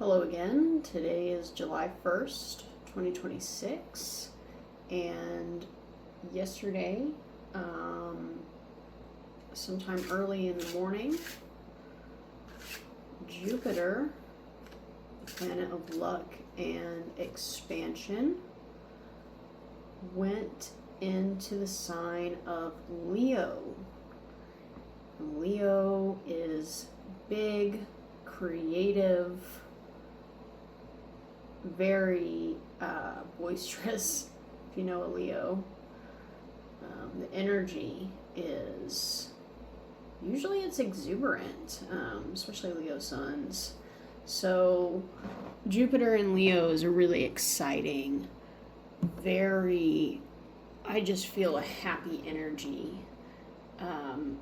Hello again. Today is July 1st, 2026, and yesterday, sometime early in the morning, Jupiter, the planet of luck and expansion, went into the sign of Leo. Leo is big, creative, very boisterous, if you know a Leo. The energy is, usually it's exuberant, especially Leo suns. So Jupiter in Leo is a really exciting, I just feel a happy energy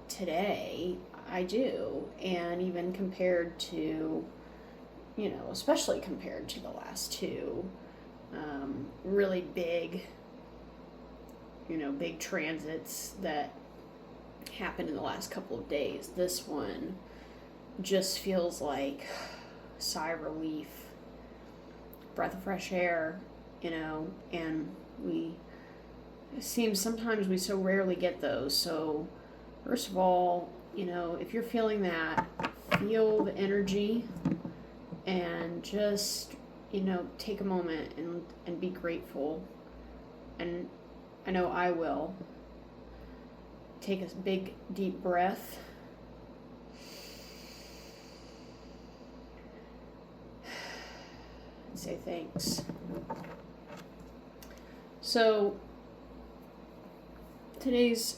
today. I do. And even compared to, especially compared to the last two, really big, big transits that happened in the last couple of days. This one just feels like a sigh of relief, breath of fresh air, and it seems sometimes we so rarely get those. So first of all, if you're feeling that, feel the energy and just, take a moment and be grateful. And I know I will. Take a big, deep breath. And say thanks. So, today's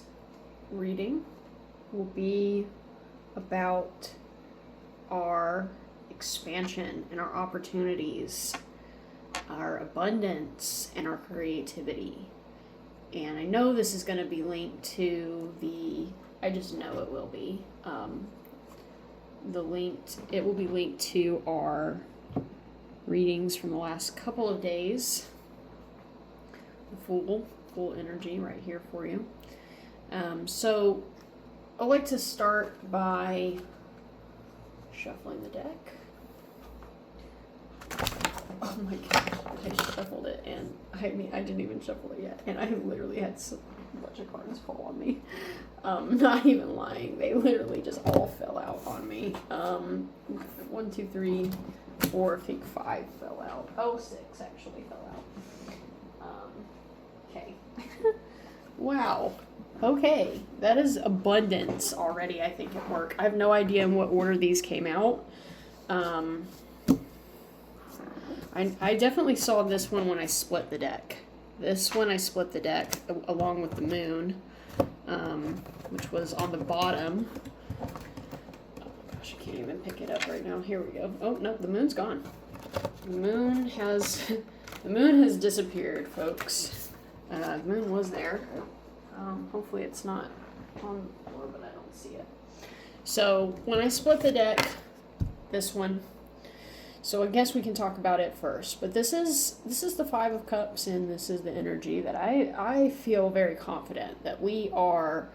reading will be about our expansion and our opportunities, our abundance, and our creativity. And I know this is going to be linked to I just know it will be. It will be linked to our readings from the last couple of days. Full energy right here for you. So I'd like to start by shuffling the deck. Oh my gosh, I shuffled it, and I didn't even shuffle it yet, and I literally had a bunch of cards fall on me. Not even lying, they literally just all fell out on me. 1, 2, 3, 4, I think 5 fell out. Oh, 6 actually fell out. Okay. Wow. Okay, that is abundance already, I think, at work. I have no idea in what order these came out. I definitely saw this one when I split the deck. This one I split the deck along with the moon, which was on the bottom. Oh gosh, I can't even pick it up right now. Here we go. Oh no, the moon's gone. The moon has disappeared, folks. The moon was there. Hopefully it's not on the floor, but I don't see it. So when I split the deck, this one. So I guess we can talk about it first. But this is the 5 of Cups, and this is the energy that I feel very confident that we are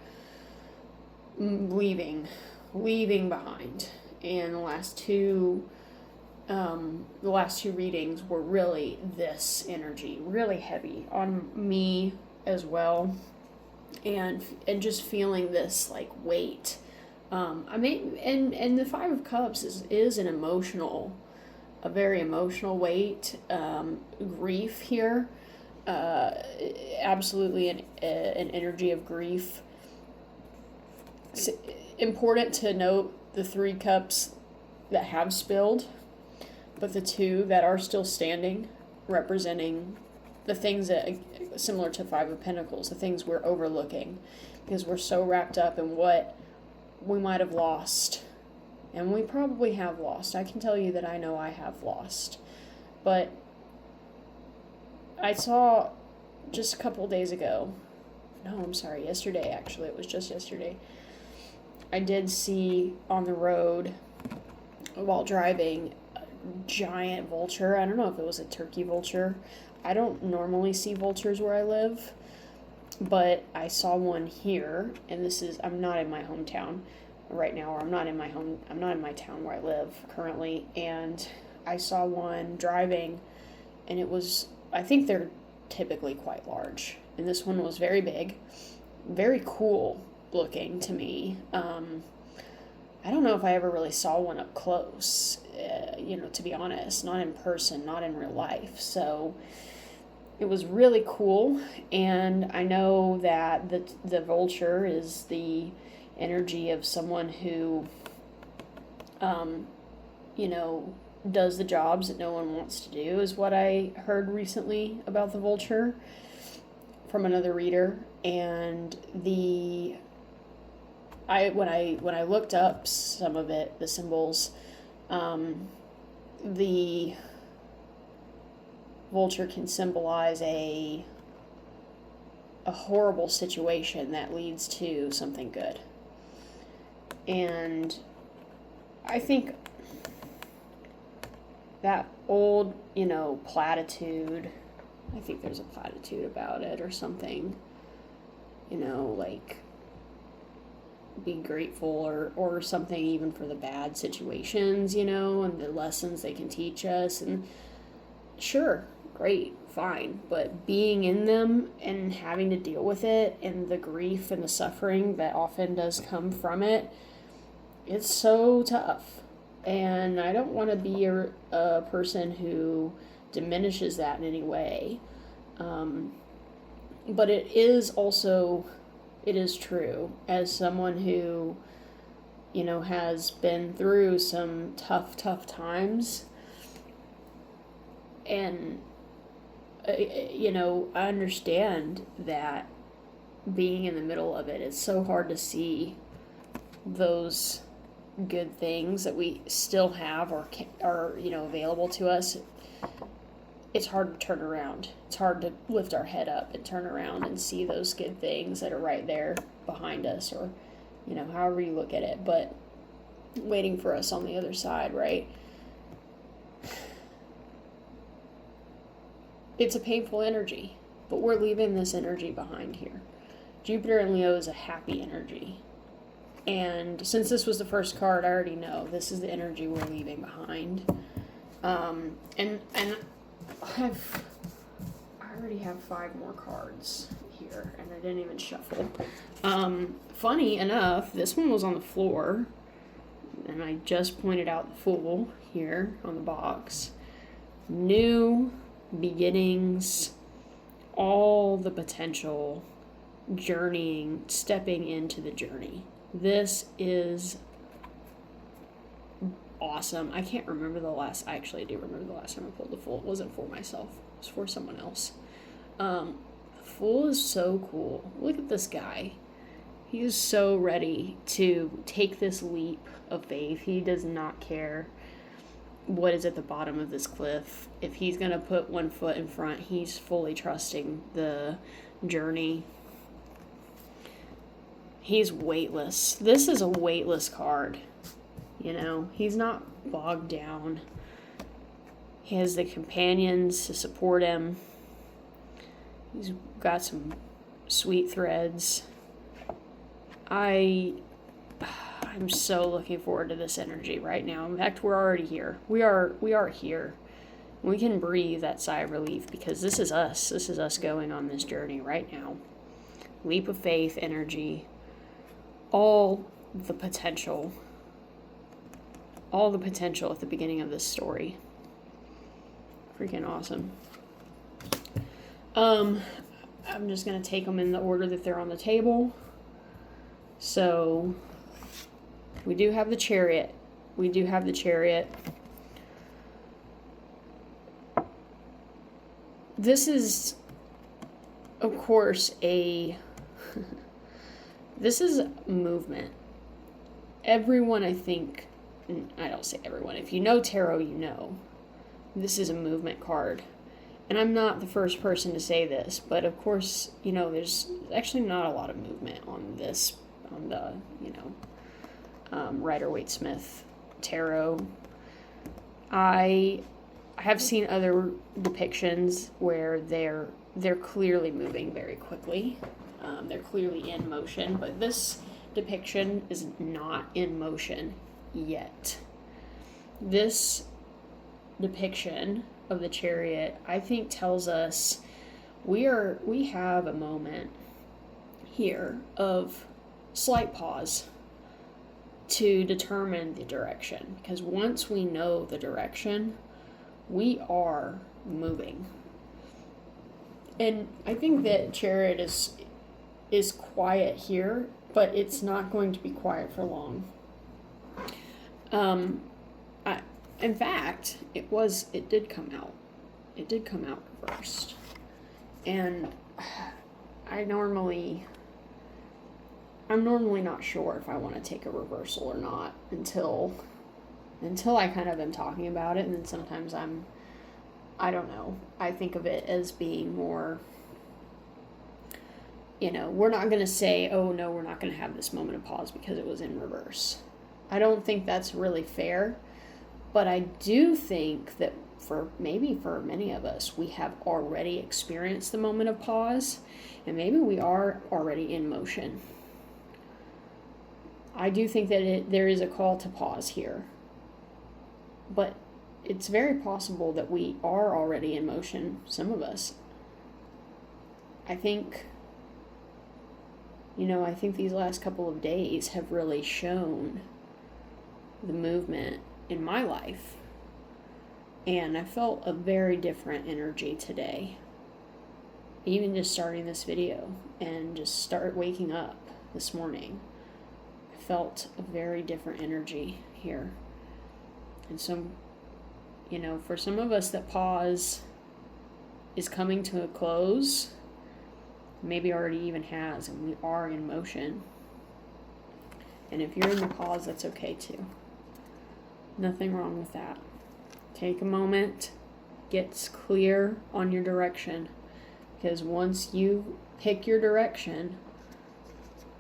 leaving behind. And the last two readings were really this energy, really heavy on me as well, and just feeling this like weight. And the 5 of Cups is a very emotional weight, grief here, absolutely an energy of grief. It's important to note the 3 cups that have spilled, but the 2 that are still standing, representing the things that, similar to 5 of Pentacles, the things we're overlooking, because we're so wrapped up in what we might have lost. And we probably have lost. I can tell you that I know I have lost. But I saw just a couple days ago, yesterday actually, it was just yesterday, I did see on the road while driving a giant vulture. I don't know if it was a turkey vulture. I don't normally see vultures where I live, but I saw one here, and I'm not in my hometown right now, or I'm not in my town where I live currently, and I saw one driving, and it was, I think they're typically quite large, and this one was very big, very cool looking to me. I don't know if I ever really saw one up close, to be honest, not in person, not in real life. So it was really cool, and I know that the vulture is the energy of someone who, does the jobs that no one wants to do, is what I heard recently about the vulture from another reader. And when I looked up some of it, the symbols, the vulture can symbolize a horrible situation that leads to something good. And I think that old, platitude, I think there's a platitude about it or something, like be grateful or something, even for the bad situations, and the lessons they can teach us. And sure, great, fine, but being in them and having to deal with it and the grief and the suffering that often does come from it, it's so tough. And I don't want to be a person who diminishes that in any way. But it is true, as someone who, has been through some tough times. And, I understand that being in the middle of it, it's so hard to see those good things that we still have or are available to us. It's hard to turn around. It's hard to lift our head up and turn around and see those good things that are right there behind us, or however you look at it, but waiting for us on the other side, right? It's a painful energy, but we're leaving this energy behind here. Jupiter in Leo is a happy energy. And since this was the first card, I already know this is the energy we're leaving behind. And I already have 5 more cards here, and I didn't even shuffle. Funny enough, this one was on the floor, and I just pointed out the Fool here on the box. New beginnings, all the potential, journeying, stepping into the journey. This is awesome. I can't remember I actually do remember the last time I pulled the Fool. It wasn't for myself. It was for someone else. The Fool is so cool. Look at this guy. He is so ready to take this leap of faith. He does not care what is at the bottom of this cliff. If he's going to put one foot in front, he's fully trusting the journey. He's weightless. This is a weightless card. He's not bogged down. He has the companions to support him. He's got some sweet threads. I'm so looking forward to this energy right now. In fact, we're already here. We are here. We can breathe that sigh of relief because this is us. This is us going on this journey right now. Leap of faith energy. All the potential at the beginning of this story. Freaking awesome. I'm just going to take them in the order that they're on the table. So, we do have the Chariot. This is, of course, this is movement. Everyone, I think, I don't say everyone, if you know tarot, this is a movement card. And I'm not the first person to say this, but of course, there's actually not a lot of movement on the, Rider-Waite-Smith tarot. I have seen other depictions where they're clearly moving very quickly. They're clearly in motion, but this depiction is not in motion yet. This depiction of the Chariot, I think, tells us we have a moment here of slight pause to determine the direction, because once we know the direction, we are moving. And I think that Chariot is quiet here, but it's not going to be quiet for long. In fact, it did come out. It did come out reversed. And I'm normally not sure if I want to take a reversal or not until I kind of am talking about it, and then sometimes I don't know. I think of it as being more, we're not going to say, oh no, we're not going to have this moment of pause because it was in reverse. I don't think that's really fair, but I do think that for many of us, we have already experienced the moment of pause, and maybe we are already in motion. I do think that there is a call to pause here, but it's very possible that we are already in motion, some of us. I think these last couple of days have really shown the movement in my life. And I felt a very different energy today. Even just starting this video and just start waking up this morning, I felt a very different energy here. And so, for some of us, that pause is coming to a close, maybe already even has, and we are in motion. And if you're in the pause, that's okay too. Nothing wrong with that. Take a moment, get clear on your direction, because once you pick your direction,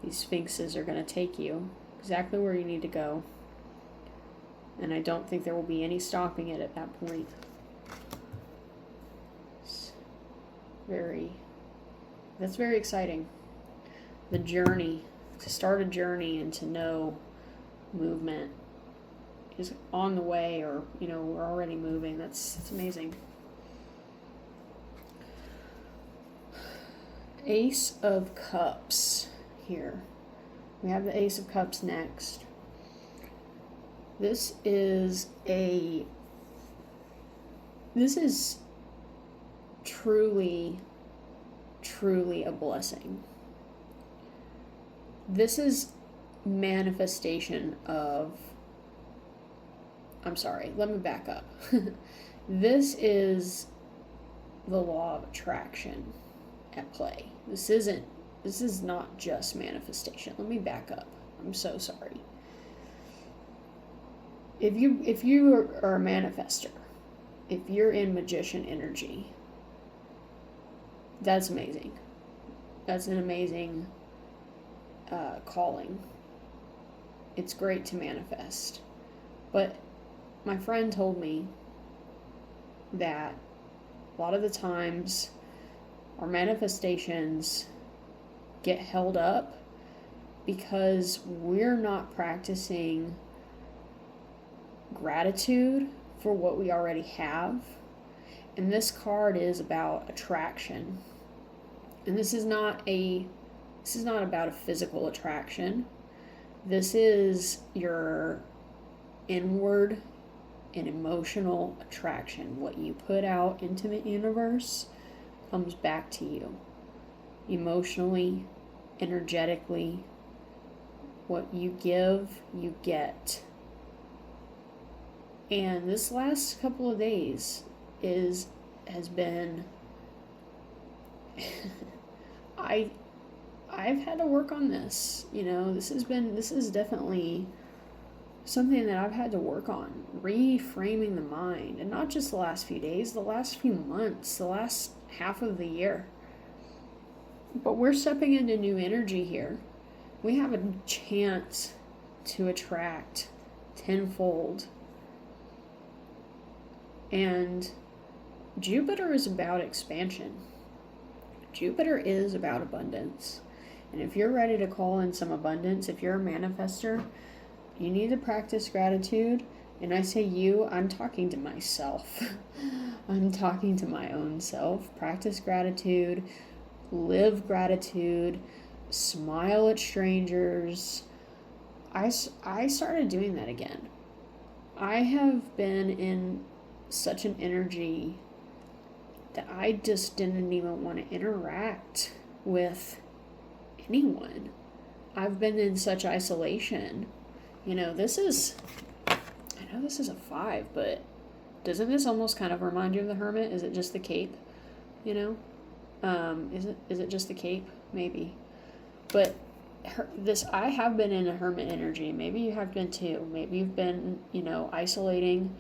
these sphinxes are going to take you exactly where you need to go. And I don't think there will be any stopping it at that point. That's very exciting. The journey, to start a journey and to know movement is on the way, or we're already moving. That's amazing. Ace of Cups here. We have the Ace of Cups next. This is truly a blessing. This is manifestation of, let me back up. This is the law of attraction at play. This is not just manifestation. Let me back up. I'm so sorry. If you are a manifester, if you're in magician energy, that's amazing. That's an amazing calling. It's great to manifest. But my friend told me that a lot of the times our manifestations get held up because we're not practicing gratitude for what we already have. And this card is about attraction. And this is not about a physical attraction. This is your inward and emotional attraction. What you put out into the universe comes back to you. Emotionally, energetically, what you give, you get. And this last couple of days has been I've had to work on this. This is definitely something that I've had to work on, reframing the mind, and not just the last few days, the last few months, the last half of the year. But we're stepping into new energy here. We have a chance to attract tenfold. And Jupiter is about expansion. Jupiter is about abundance. And if you're ready to call in some abundance, if you're a manifester, you need to practice gratitude And I say you, I'm talking to myself. I'm talking to my own self. Practice gratitude, live gratitude, smile at strangers. I started doing that again. I have been in such an energy that I just didn't even want to interact with anyone. I've been in such isolation. You know, I know this is a 5, but doesn't this almost kind of remind you of the Hermit? Is it just the cape? You know? Is it just the cape? Maybe. But I have been in a hermit energy. Maybe you have been too. Maybe you've been, isolating,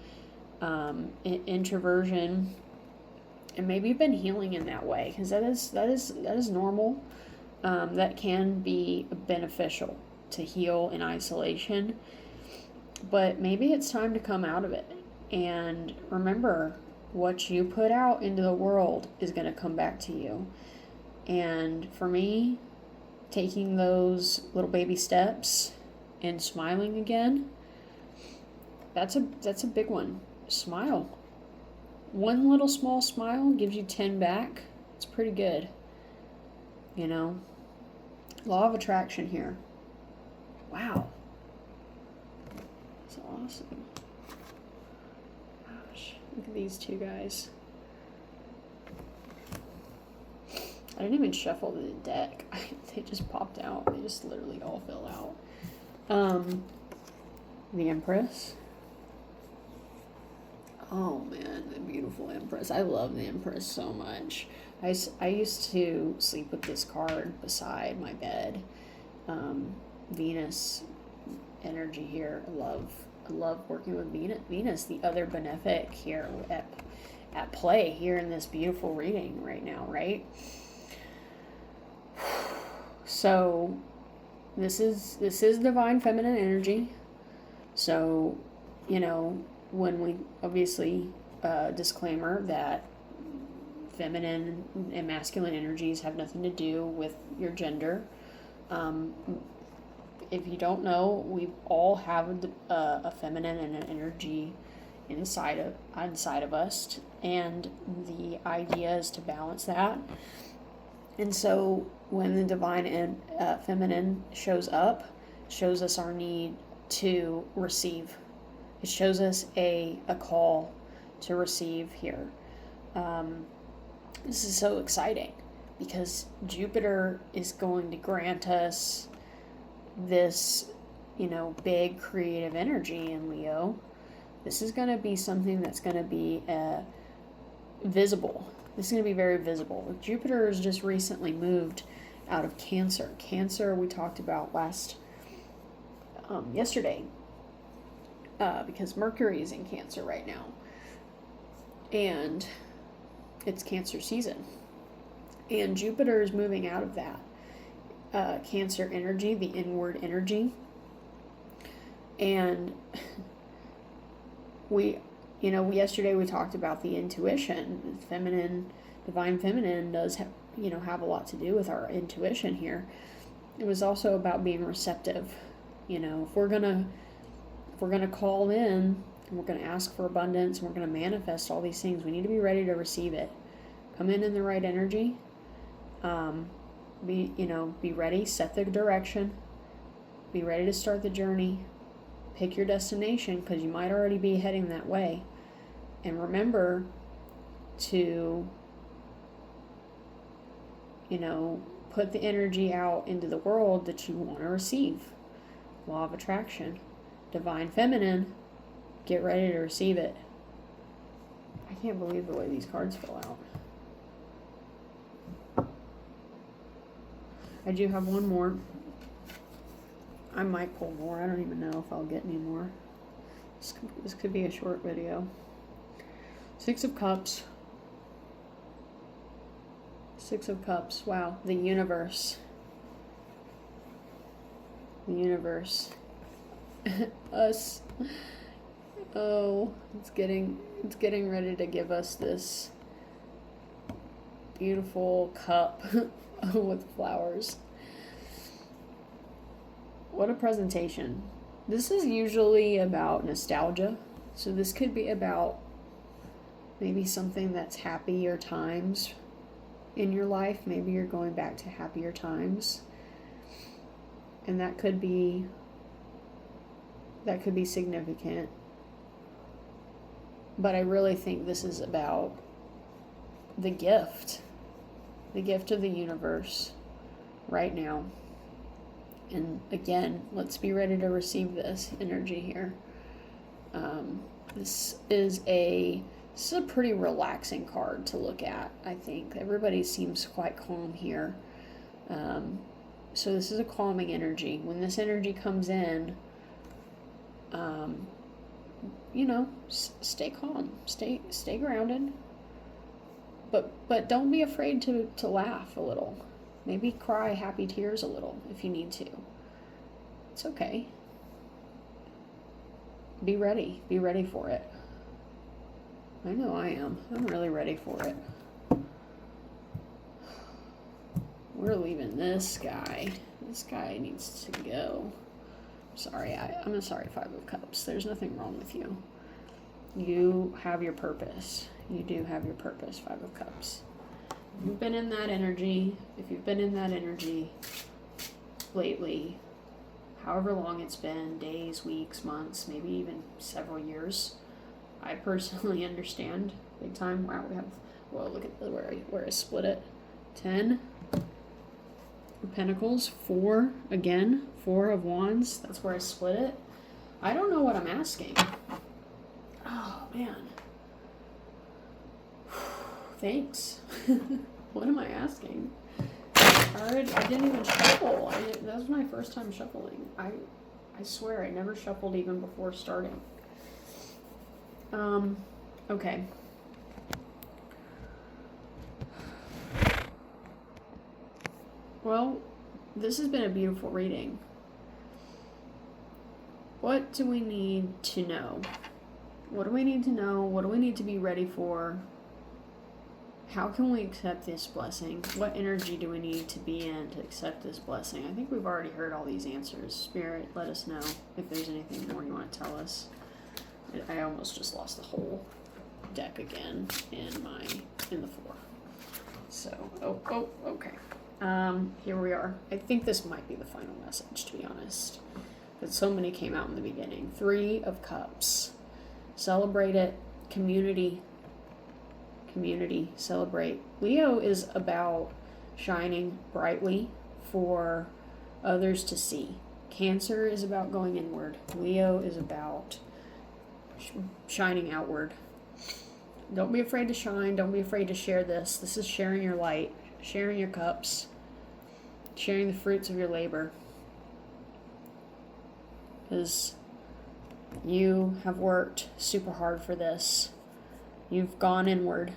introversion, and maybe you've been healing in that way, because that is normal. That can be beneficial to heal in isolation, but maybe it's time to come out of it. And remember, what you put out into the world is going to come back to you. And for me, taking those little baby steps and smiling again, that's a big one. Smile. One little small smile gives you 10 back. It's pretty good. Law of attraction here. Wow. That's awesome. Gosh, look at these two guys. I didn't even shuffle the deck. They just popped out. They just literally all fell out. The Empress. Oh man, the beautiful Empress. I love the Empress so much. I used to sleep with this card beside my bed. Venus energy here. I love working with Venus, the other benefic here at play here in this beautiful reading right now, right? So this is divine feminine energy. So, when we obviously disclaimer that feminine and masculine energies have nothing to do with your gender. If you don't know, we all have a feminine and an energy inside of us, and the idea is to balance that. And so when the divine and feminine shows up, shows us our need to receive. It shows us a call to receive here. This is so exciting because Jupiter is going to grant us this, big creative energy in Leo. This is going to be something that's going to be visible. This is going to be very visible. Jupiter has just recently moved out of Cancer. Cancer we talked about yesterday, because Mercury is in Cancer right now, and it's Cancer season, and Jupiter is moving out of that Cancer energy, the inward energy, and yesterday we talked about the intuition. Divine feminine does have a lot to do with our intuition here. It was also about being receptive. If we're gonna call in and we're gonna ask for abundance and we're gonna manifest all these things, we need to be ready to receive it. Come in the right energy. Be ready. Set the direction. Be ready to start the journey. Pick your destination, because you might already be heading that way. And remember to, put the energy out into the world that you want to receive. Law of attraction. Divine feminine. Get ready to receive it. I can't believe the way these cards fell out. I do have one more. I might pull more. I don't even know if I'll get any more. This could be a short video. 6 of Cups. 6 of Cups. Wow. The universe. The universe. Us. Oh, it's getting ready to give us this beautiful cup with flowers. What a presentation. This is usually about nostalgia. So this could be about maybe something that's happier times in your life. Maybe you're going back to happier times. And that could be significant. But I really think this is about the gift of the universe right now. And again, let's be ready to receive this energy here. This is a pretty relaxing card to look at, I think. Everybody seems quite calm here. So this is a calming energy. When this energy comes in, stay calm, stay grounded. But don't be afraid to laugh a little. Maybe cry happy tears a little if you need to. It's okay. Be ready for it. I know I am. I'm really ready for it. We're leaving this guy. This guy needs to go. Sorry, I'm sorry, Five of Cups. There's nothing wrong with you. You have your purpose. You do have your purpose, Five of Cups. If you've been in that energy lately, however long it's been, days, weeks, months, maybe even several years, I personally understand big time. Wow, look at where I split it. 10 of Pentacles, 4 again, 4 of Wands, that's where I split it. I don't know what I'm asking. Oh, man. Thanks. What am I asking? I didn't even shuffle. That was my first time shuffling. I swear I never shuffled even before starting. Okay. Well, this has been a beautiful reading. What do we need to know? What do we need to know? What do we need to be ready for? How can we accept this blessing? What energy do we need to be in to accept this blessing? I think we've already heard all these answers. Spirit, let us know if there's anything more you want to tell us. I almost just lost the whole deck again in the 4. So, okay. Here we are. I think this might be the final message, to be honest. But so many came out in the beginning. 3 of Cups. Celebrate it. Community, celebrate. Leo is about shining brightly for others to see. Cancer is about going inward. Leo is about shining outward. Don't be afraid to shine. Don't be afraid to share this. This is sharing your light, sharing your cups, sharing the fruits of your labor. Because you have worked super hard for this. You've gone inward.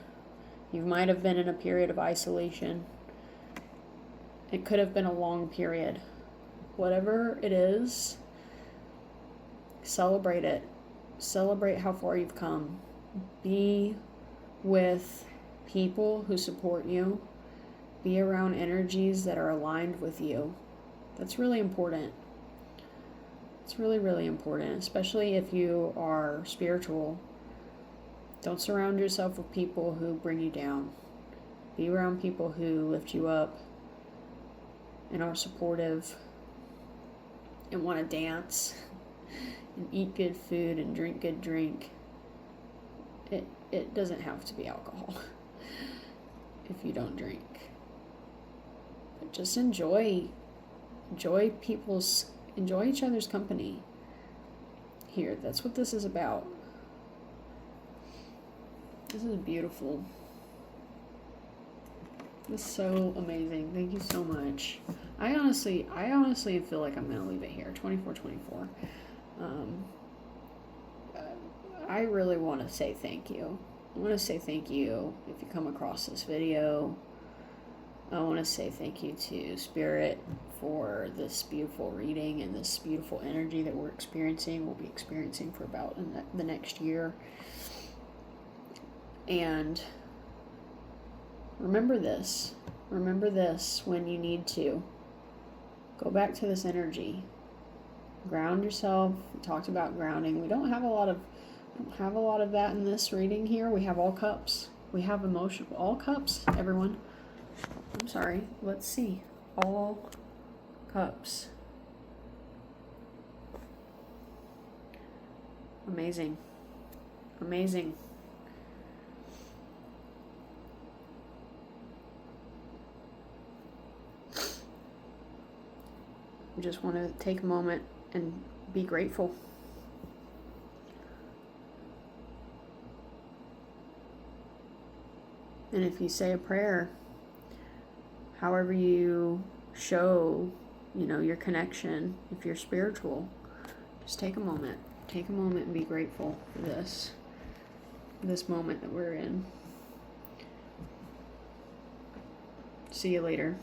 You might have been in a period of isolation. It could have been a long period. Whatever it is, celebrate it. Celebrate how far you've come. Be with people who support you. Be around energies that are aligned with you. That's really important. It's really, really important, especially if you are spiritual. Don't surround yourself with people who bring you down. Be around people who lift you up and are supportive and want to dance and eat good food and drink good drink. It doesn't have to be alcohol if you don't drink. But just enjoy each other's company here. That's what this is about. This is beautiful. This is so amazing. Thank you so much. I honestly feel like I'm going to leave it here. 24/24. I really want to say thank you. I want to say thank you if you come across this video. I want to say thank you to Spirit for this beautiful reading and this beautiful energy that we'll be experiencing for about the next year. And remember this when you need to. Go back to this energy. Ground yourself. We talked about grounding. We don't have a lot of don't have a lot of that in this reading here. We have all cups. We have emotion. All cups, everyone. I'm sorry. Let's see. All cups. Amazing. Amazing. I just want to take a moment and be grateful. And if you say a prayer, however you show, your connection, if you're spiritual, just take a moment. Take a moment and be grateful for this moment that we're in. See you later.